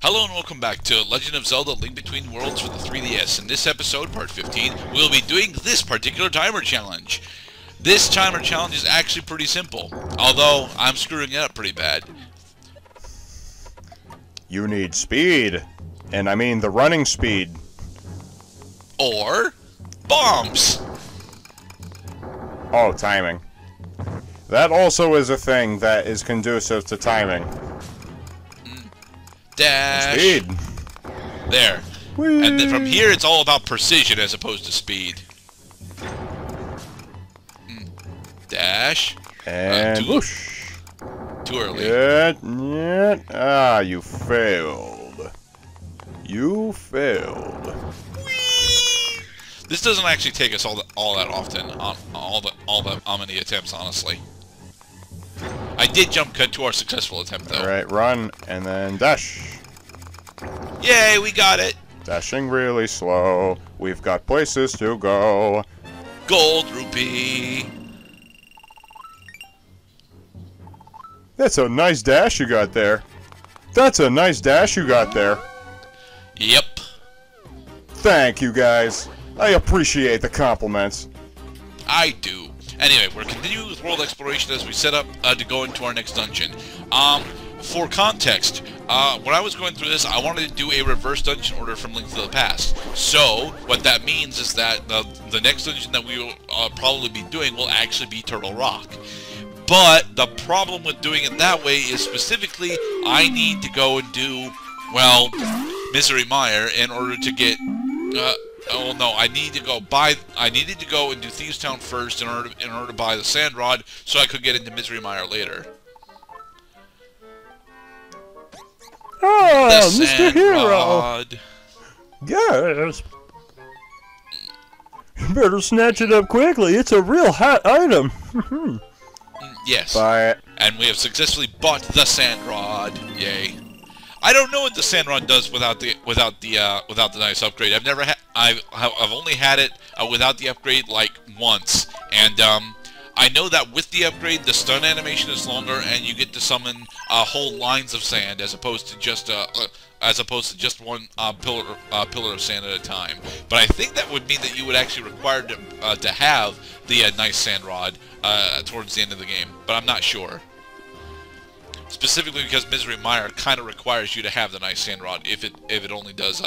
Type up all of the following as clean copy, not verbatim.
Hello and welcome back to Legend of Zelda: Link Between Worlds for the 3DS. In this episode, part 15, we'll be doing this particular timer challenge. This timer challenge is actually pretty simple, although I'm screwing it up pretty bad. You need speed, and I mean the running speed. Or bombs. Oh, timing. That also is a thing that is conducive to timing. Dash. Speed. There. Whee. And then from here, it's all about precision as opposed to speed. Dash. And whoosh. Too early. Ah, you failed. You failed. Whee! This doesn't actually take us all that often on all many attempts, honestly. I did jump cut to our successful attempt, though. Alright, run, and then dash. Yay, we got it! Dashing really slow. We've got places to go. Gold rupee! That's a nice dash you got there. That's a nice dash you got there. Yep. Thank you, guys. I appreciate the compliments. I do. Anyway, we're continuing with world exploration as we set up to go into our next dungeon. For context, when I was going through this, I wanted to do a reverse dungeon order from Link to the Past. So, what that means is that the next dungeon that we will probably be doing will actually be Turtle Rock. But the problem with doing it that way is specifically, I need to go and do, well, Misery Mire in order to get... oh no! I needed to go and do Thieves Town first in order to buy the Sand Rod, so I could get into Misery Mire later. Ah, The Mr. Sand Hero! Rod. Yes! You better snatch it up quickly, it's a real hot item! Yes. Buy it. And we have successfully bought the Sand Rod. Yay. I don't know what the Sand Rod does without the nice upgrade. I've only had it without the upgrade like once, and I know that with the upgrade the stun animation is longer, and you get to summon whole lines of sand as opposed to just one pillar of sand at a time. But I think that would mean that you would actually require to have the nice Sand Rod towards the end of the game, but I'm not sure. Specifically because Misery Mire kind of requires you to have the nice Sand Rod if it only does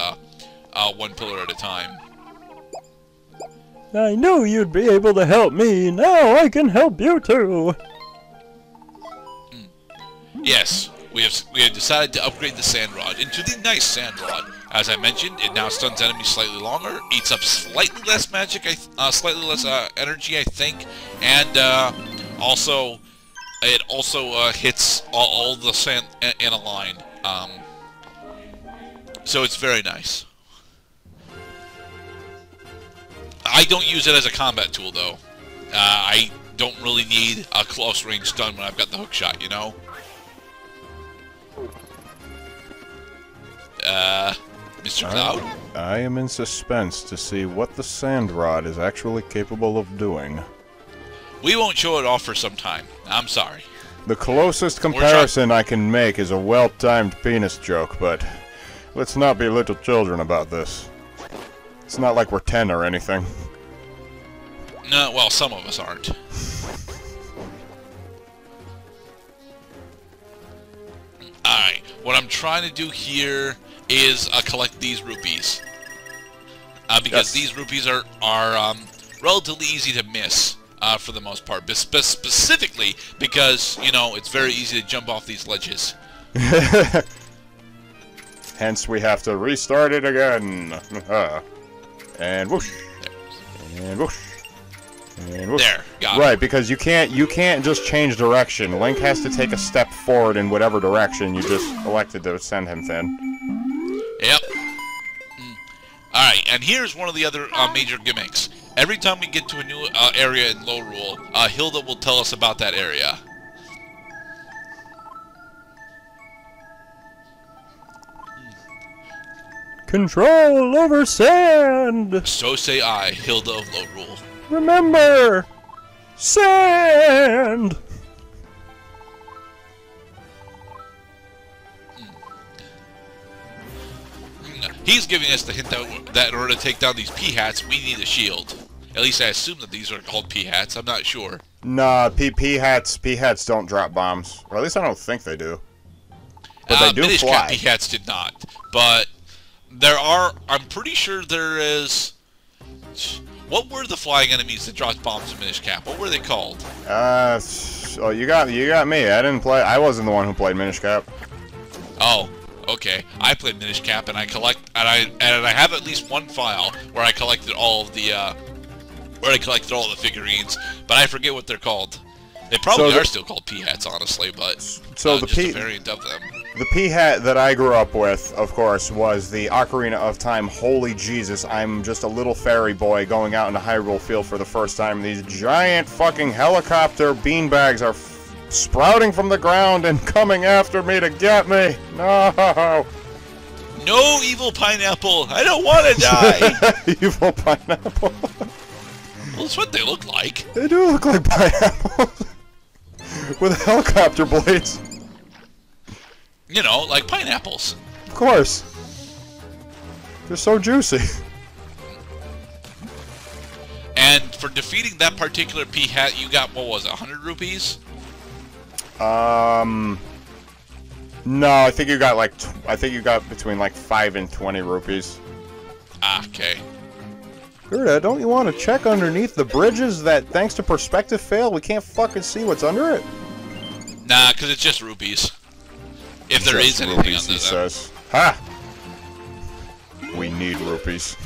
one pillar at a time. I knew you'd be able to help me. Now I can help you too. Yes, we have decided to upgrade the Sand Rod into the nice Sand Rod. As I mentioned, it now stuns enemies slightly longer, eats up slightly less magic, slightly less energy, I think, and also. It also hits all the sand in a line, so it's very nice. I don't use it as a combat tool, though. I don't really need a close-range stun when I've got the hook shot, you know? Mr. Cloud? I am in suspense to see what the Sand Rod is actually capable of doing. We won't show it off for some time. I'm sorry. The closest comparison I can make is a well-timed penis joke, but let's not be little children about this. It's not like we're 10 or anything. No, well, some of us aren't. Alright, what I'm trying to do here is collect these rupees. Because these rupees are relatively easy to miss. For the most part, specifically because, you know, it's very easy to jump off these ledges. Hence, we have to restart it again. And whoosh. And whoosh. And whoosh. There, got it. Right, because you can't just change direction. Link has to take a step forward in whatever direction you just elected to send him in. Yep. Alright, and here's one of the other major gimmicks. Every time we get to a new area in Lorule, Hilda will tell us about that area. Control over sand! So say I, Hilda of Lorule. Remember! Sand! He's giving us the hint that in order to take down these P-hats, we need a shield. At least I assume that these are called P-hats. I'm not sure. Nah, P-hats don't drop bombs. Or at least I don't think they do. But they do Minish fly. Cap P-hats did not. But there are... I'm pretty sure there is... What were the flying enemies that dropped bombs in Minish Cap? What were they called? Oh, you got me. I didn't play. I wasn't the one who played Minish Cap. Oh, okay. I played Minish Cap, and I have at least one file where I collected all of the figurines, but I forget what they're called. They probably are still called P-hats, honestly, but just a variant of them. The P-hat that I grew up with, of course, was the Ocarina of Time. Holy Jesus, I'm just a little fairy boy going out into Hyrule Field for the first time. These giant fucking helicopter beanbags are sprouting from the ground and coming after me to get me. No! No, evil pineapple! I don't want to die! Evil pineapple. Well, that's what they look like. They do look like pineapples. With helicopter blades. You know, like pineapples. Of course. They're so juicy. And for defeating that particular P-hat, you got, what was it, 100 rupees? No, I think you got between like 5 and 20 rupees. Ah, okay. Gerda, don't you want to check underneath the bridges that, thanks to perspective fail, we can't fucking see what's under it? Nah, because it's just rupees. If there is anything rupees, under he them. says. Ha! We need rupees.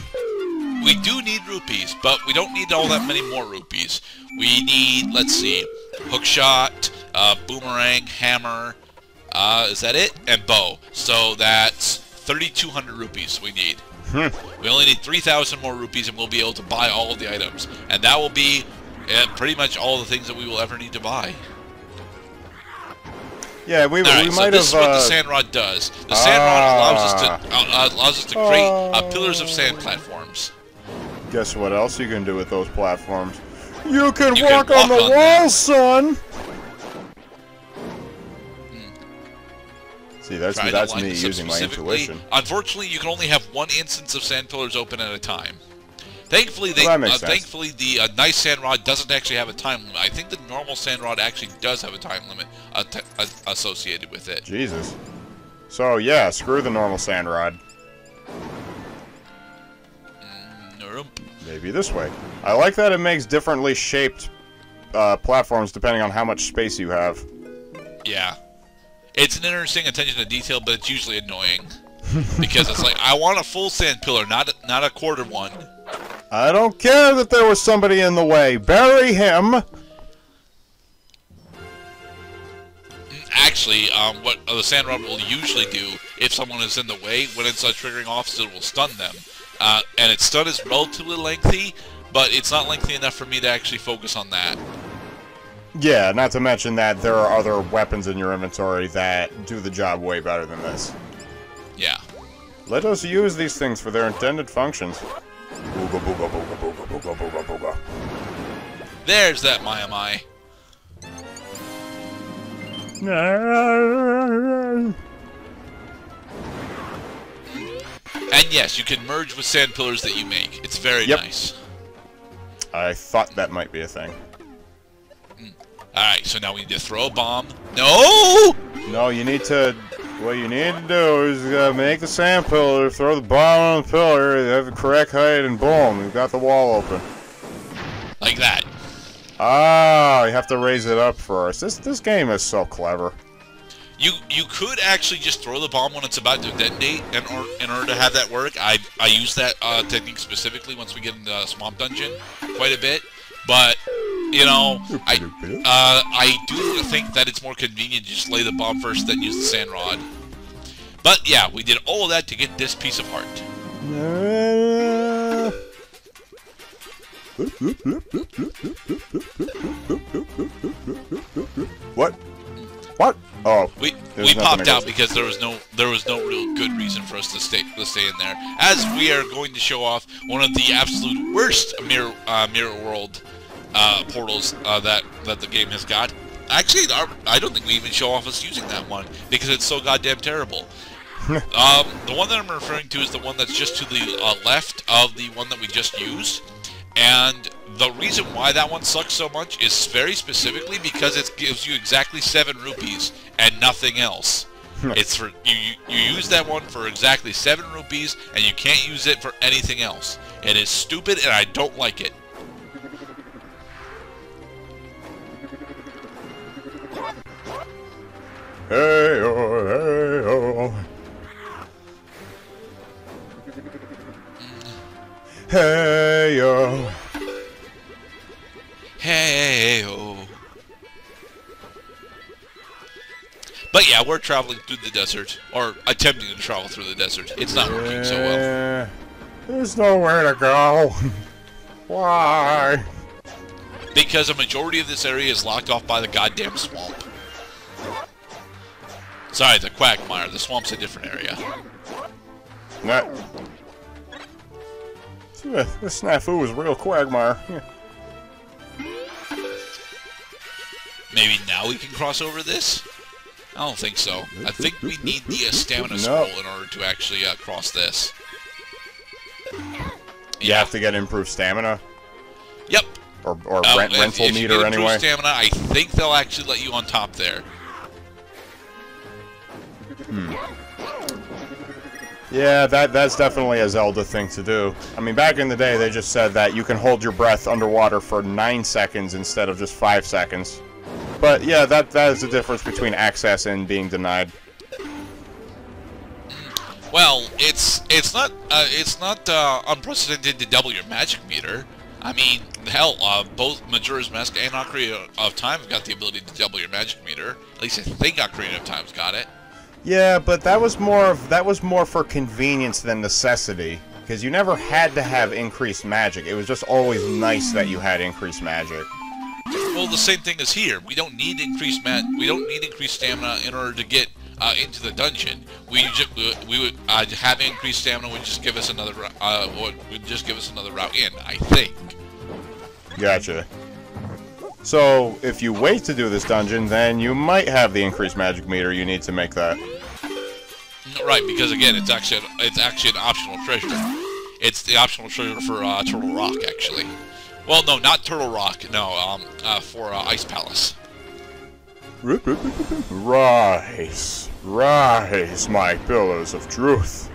We do need rupees, but we don't need all that many more rupees. We need, let's see, hookshot, boomerang, hammer, is that it? And bow. So that's 3,200 rupees we need. We only need 3,000 more rupees and we'll be able to buy all of the items. And that will be pretty much all the things that we will ever need to buy. Yeah, we might have. So this is what the sand rod does. The sand rod allows us to create pillars of sand platforms. Guess what else you can do with those platforms? You can walk on the wall, son. See, that's me using my intuition. Unfortunately, you can only have one instance of sand pillars open at a time. Thankfully, thankfully, the nice sand rod doesn't actually have a time limit. I think the normal sand rod actually does have a time limit associated with it. Jesus. So yeah, screw the normal sand rod. Maybe this way. I like that it makes differently shaped platforms depending on how much space you have. Yeah. It's an interesting attention to detail, but it's usually annoying. Because it's like, I want a full sand pillar, not a quarter one. I don't care that there was somebody in the way. Bury him! Actually, what the sand rod will usually do, if someone is in the way, when it's triggering off, it will stun them. And its stun is relatively lengthy, but it's not lengthy enough for me to actually focus on that. Yeah, not to mention that there are other weapons in your inventory that do the job way better than this. Yeah. Let us use these things for their intended functions. Booga, booga, booga, booga, booga, booga, booga. There's that Mai. And yes, you can merge with sand pillars that you make. It's very nice. I thought that might be a thing. Alright, so now we need to throw a bomb. No! No, you need to... What you need to do is make the sand pillar, throw the bomb on the pillar, have the correct height, and boom, you've got the wall open. Like that. Ah, you have to raise it up first. This game is so clever. You could actually just throw the bomb when it's about to detonate in order to have that work. I use that technique specifically once we get into the Swamp Dungeon quite a bit. But, you know, I do think that it's more convenient to just lay the bomb first, then use the sand rod. But, yeah, we did all of that to get this piece of heart. What? What? Oh, we popped out because there was no real good reason for us to stay in there, as we are going to show off one of the absolute worst mirror world portals that the game has got. Actually, I don't think we even show off us using that one because it's so goddamn terrible. The one that I'm referring to is the one that's just to the left of the one that we just used. And the reason why that one sucks so much is very specifically because it gives you exactly 7 rupees and nothing else. It's for you use that one for exactly 7 rupees, and you can't use it for anything else. It is stupid, and I don't like it. Hey oh, hey oh. Hey oh. Hey oh. But yeah, we're traveling through the desert, or attempting to travel through the desert. It's not working so well. There's nowhere to go. Why? Because a majority of this area is locked off by the goddamn swamp. Sorry, the quagmire. The swamp's a different area. That. This snafu was real quagmire. Yeah. Maybe now we can cross over this? I don't think so. I think we need the stamina scroll in order to actually cross this. You have to get improved stamina? Yep. Or rental meter if you get anyway? Stamina, I think they'll actually let you on top there. Yeah, that's definitely a Zelda thing to do. I mean, back in the day, they just said that you can hold your breath underwater for 9 seconds instead of just 5 seconds. But yeah, that is the difference between access and being denied. Well, it's not unprecedented to double your magic meter. I mean, hell, both Majora's Mask and Ocarina of Time have got the ability to double your magic meter. At least I think Ocarina of Time's got it. Yeah, but that was more for convenience than necessity, because you never had to have increased magic. It was just always nice that you had increased magic. Well, the same thing is here. We don't need increased stamina in order to get into the dungeon. Having increased stamina would just give us another route in, I think. Gotcha. So, if you wait to do this dungeon, then you might have the increased magic meter you need to make that. Right, because again, it's actually an optional treasure. It's the optional treasure for Turtle Rock, actually. Well, no, not Turtle Rock. No, for Ice Palace. Rise, rise, my pillars of truth.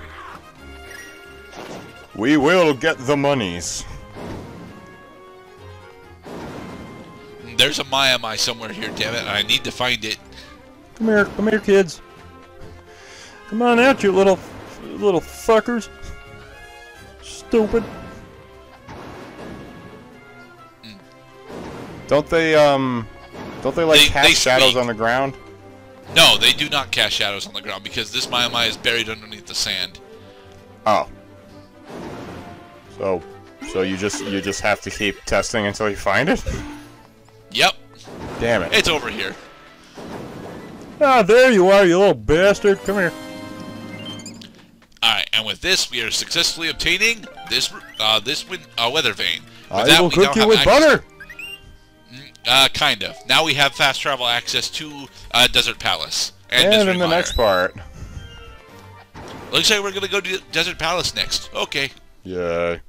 We will get the monies. There's a Mai somewhere here, damn it, and I need to find it. Come here, kids. Come on out, you little fuckers. Stupid. Don't they cast shadows on the ground? No, they do not cast shadows on the ground because this Mai is buried underneath the sand. Oh. So you just have to keep testing until you find it? Yep. Damn it. It's over here. Ah, there you are, you little bastard. Come here. Alright, and with this, we are successfully obtaining this weather vein. I will cook you with butter. Kind of. Now we have fast travel access to Desert Palace. And in Misery the Mire. next part. Looks like we're going to go to Desert Palace next. Okay. Yay.